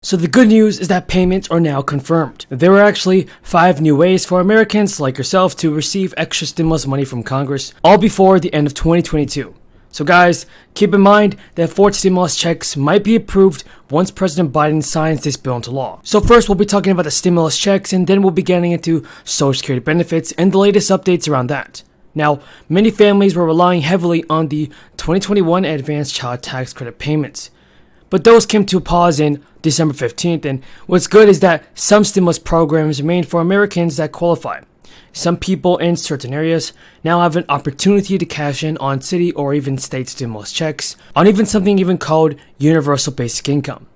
So the good news is that payments are now confirmed. There are actually 5 new ways for Americans like yourself to receive extra stimulus money from Congress, all before the end of 2022. So guys, keep in mind that 4 stimulus checks might be approved once President Biden signs this bill into law. So first we'll be talking about the stimulus checks, and then we'll be getting into Social Security benefits and the latest updates around that. Now, many families were relying heavily on the 2021 advanced child tax credit payments, but those came to a pause in December 15th, and what's good is that some stimulus programs remain for Americans that qualify. Some people in certain areas now have an opportunity to cash in on city or even state stimulus checks, on even something even called universal basic income.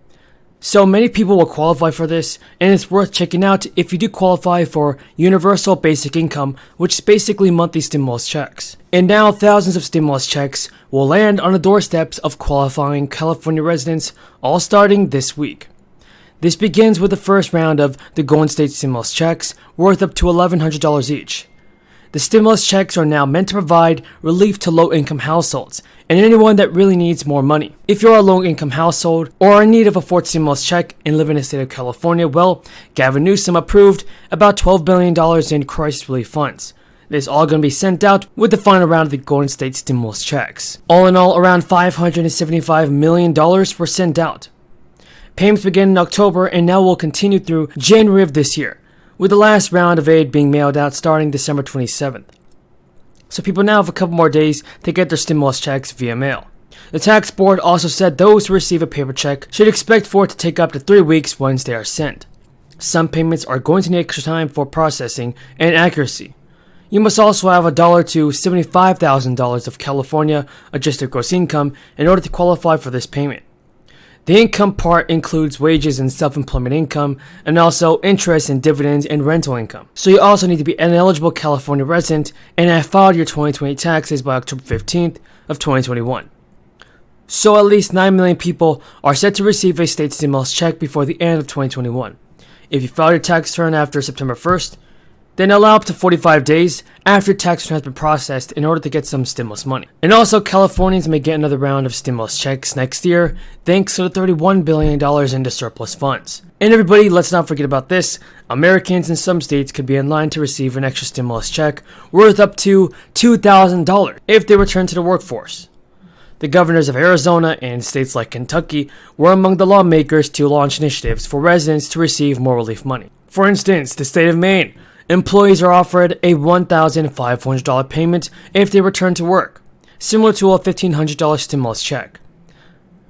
So many people will qualify for this, and it's worth checking out if you do qualify for universal basic income, which is basically monthly stimulus checks. And now thousands of stimulus checks will land on the doorsteps of qualifying California residents, all starting this week. This begins with the first round of the Golden State stimulus checks, worth up to $1,100 each. The stimulus checks are now meant to provide relief to low-income households and anyone that really needs more money. If you're a low-income household or are in need of a 4th stimulus check and live in the state of California, well, Gavin Newsom approved about $12 billion in crisis relief funds. This is all going to be sent out with the final round of the Golden State stimulus checks. All in all, around $575 million were sent out. Payments began in October and now will continue through January of this year, with the last round of aid being mailed out starting December 27th. So people now have a couple more days to get their stimulus checks via mail. The tax board also said those who receive a paper check should expect for it to take up to 3 weeks once they are sent. Some payments are going to need extra time for processing and accuracy. You must also have $1 to $75,000 of California adjusted gross income in order to qualify for this payment. The income part includes wages and self-employment income, and also interest and dividends and rental income. So you also need to be an eligible California resident and have filed your 2020 taxes by October 15th of 2021. So at least 9 million people are set to receive a state stimulus check before the end of 2021. If you file your tax return after September 1st, then allow up to 45 days after your tax return has been processed in order to get some stimulus money. And also, Californians may get another round of stimulus checks next year thanks to the $31 billion into surplus funds. And everybody, let's not forget about this. Americans in some states could be in line to receive an extra stimulus check worth up to $2,000 if they return to the workforce. The governors of Arizona and states like Kentucky were among the lawmakers to launch initiatives for residents to receive more relief money. For instance, the state of Maine, employees are offered a $1,500 payment if they return to work, similar to a $1,500 stimulus check.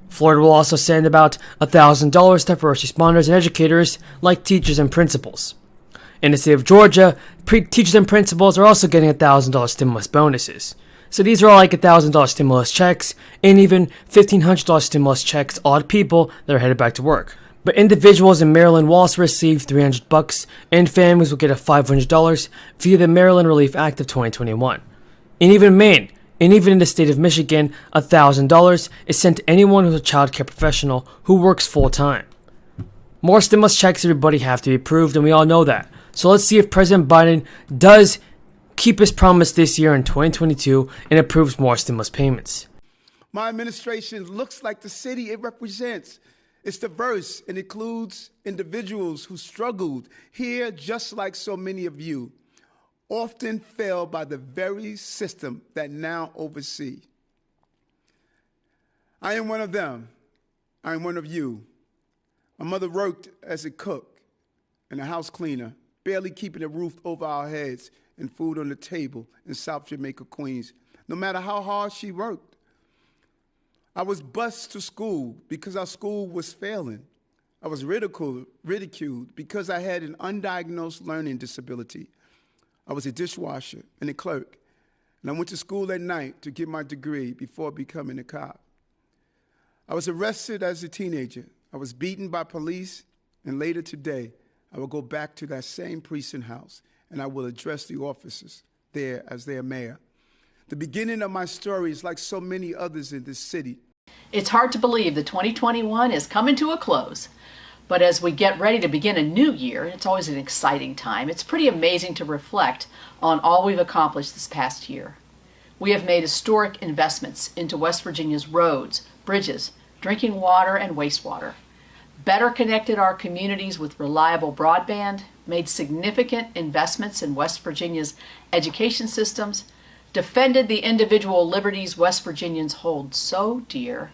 Florida will also send about $1,000 to first responders and educators like teachers and principals. In the state of Georgia, teachers and principals are also getting $1,000 stimulus bonuses. So these are all like $1,000 stimulus checks and even $1,500 stimulus checks to odd people that are headed back to work. But individuals in Maryland will also receive $300 and families will get a $500 via the Maryland Relief Act of 2021. And even Maine, and even in the state of Michigan, $1,000 is sent to anyone who's a child care professional who works full-time. More stimulus checks, everybody, have to be approved, and we all know that. So let's see if President Biden does keep his promise this year in 2022 and approves more stimulus payments. My administration looks like the city it represents. It's diverse and includes individuals who struggled here just like so many of you, often failed by the very system that now oversee. I am one of them. I am one of you. My mother worked as a cook and a house cleaner, barely keeping a roof over our heads and food on the table in South Jamaica, Queens. No matter how hard she worked, I was bused to school because our school was failing. I was ridiculed because I had an undiagnosed learning disability. I was a dishwasher and a clerk, and I went to school at night to get my degree before becoming a cop. I was arrested as a teenager. I was beaten by police, and later today, I will go back to that same precinct house, and I will address the officers there as their mayor. The beginning of my story is like so many others in this city. It's hard to believe that 2021 is coming to a close, but as we get ready to begin a new year, it's always an exciting time. It's pretty amazing to reflect on all we've accomplished this past year. We have made historic investments into West Virginia's roads, bridges, drinking water, and wastewater. better connected our communities with reliable broadband, made significant investments in West Virginia's education systems, defended the individual liberties West Virginians hold so dear,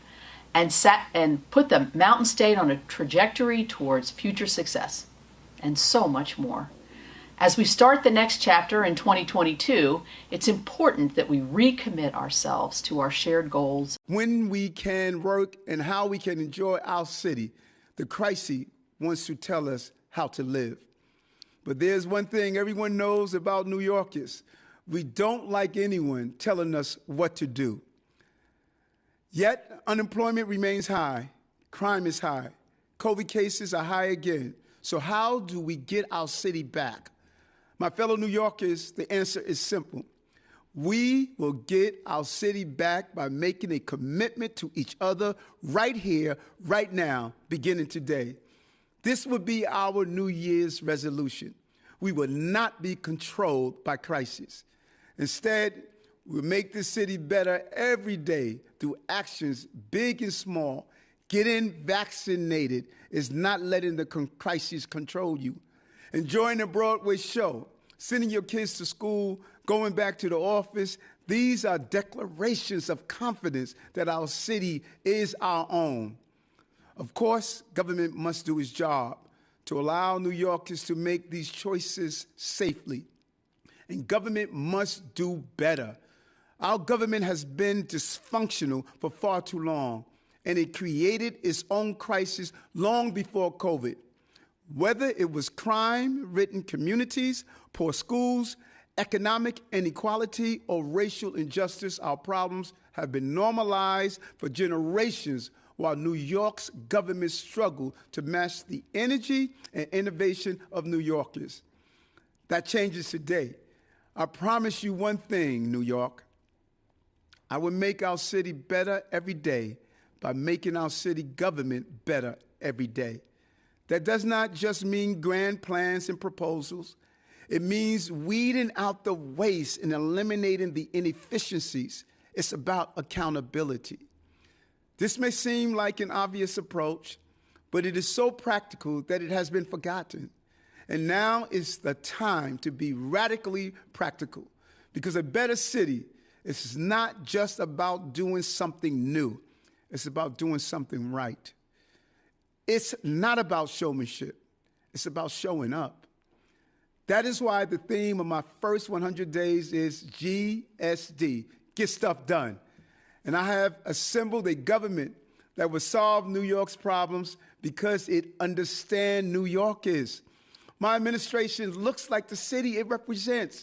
and put the Mountain State on a trajectory towards future success, and so much more. As we start the next chapter in 2022, it's important that we recommit ourselves to our shared goals. When we can work and how we can enjoy our city, the crisis wants to tell us how to live. But there's one thing everyone knows about New Yorkers. We don't like anyone telling us what to do. Yet, unemployment remains high, crime is high, COVID cases are high again. So how do we get our city back? My fellow New Yorkers, the answer is simple. We will get our city back by making a commitment to each other right here, right now, beginning today. This will be our New Year's resolution. We will not be controlled by crisis. Instead, we'll make this city better every day through actions big and small. Getting vaccinated is not letting the crisis control you. Enjoying a Broadway show, sending your kids to school, going back to the office, these are declarations of confidence that our city is our own. Of course, government must do its job to allow New Yorkers to make these choices safely. And government must do better. Our government has been dysfunctional for far too long, and it created its own crisis long before COVID. Whether it was crime-ridden communities, poor schools, economic inequality, or racial injustice, our problems have been normalized for generations while New York's government struggled to match the energy and innovation of New Yorkers. That changes today. I promise you one thing, New York. I will make our city better every day by making our city government better every day. That does not just mean grand plans and proposals. It means weeding out the waste and eliminating the inefficiencies. It's about accountability. This may seem like an obvious approach, but it is so practical that it has been forgotten. And now is the time to be radically practical, because a better city is not just about doing something new. It's about doing something right. It's not about showmanship. It's about showing up. That is why the theme of my first 100 days is GSD, get stuff done. And I have assembled a government that will solve New York's problems because it understands New Yorkers. My administration looks like the city it represents.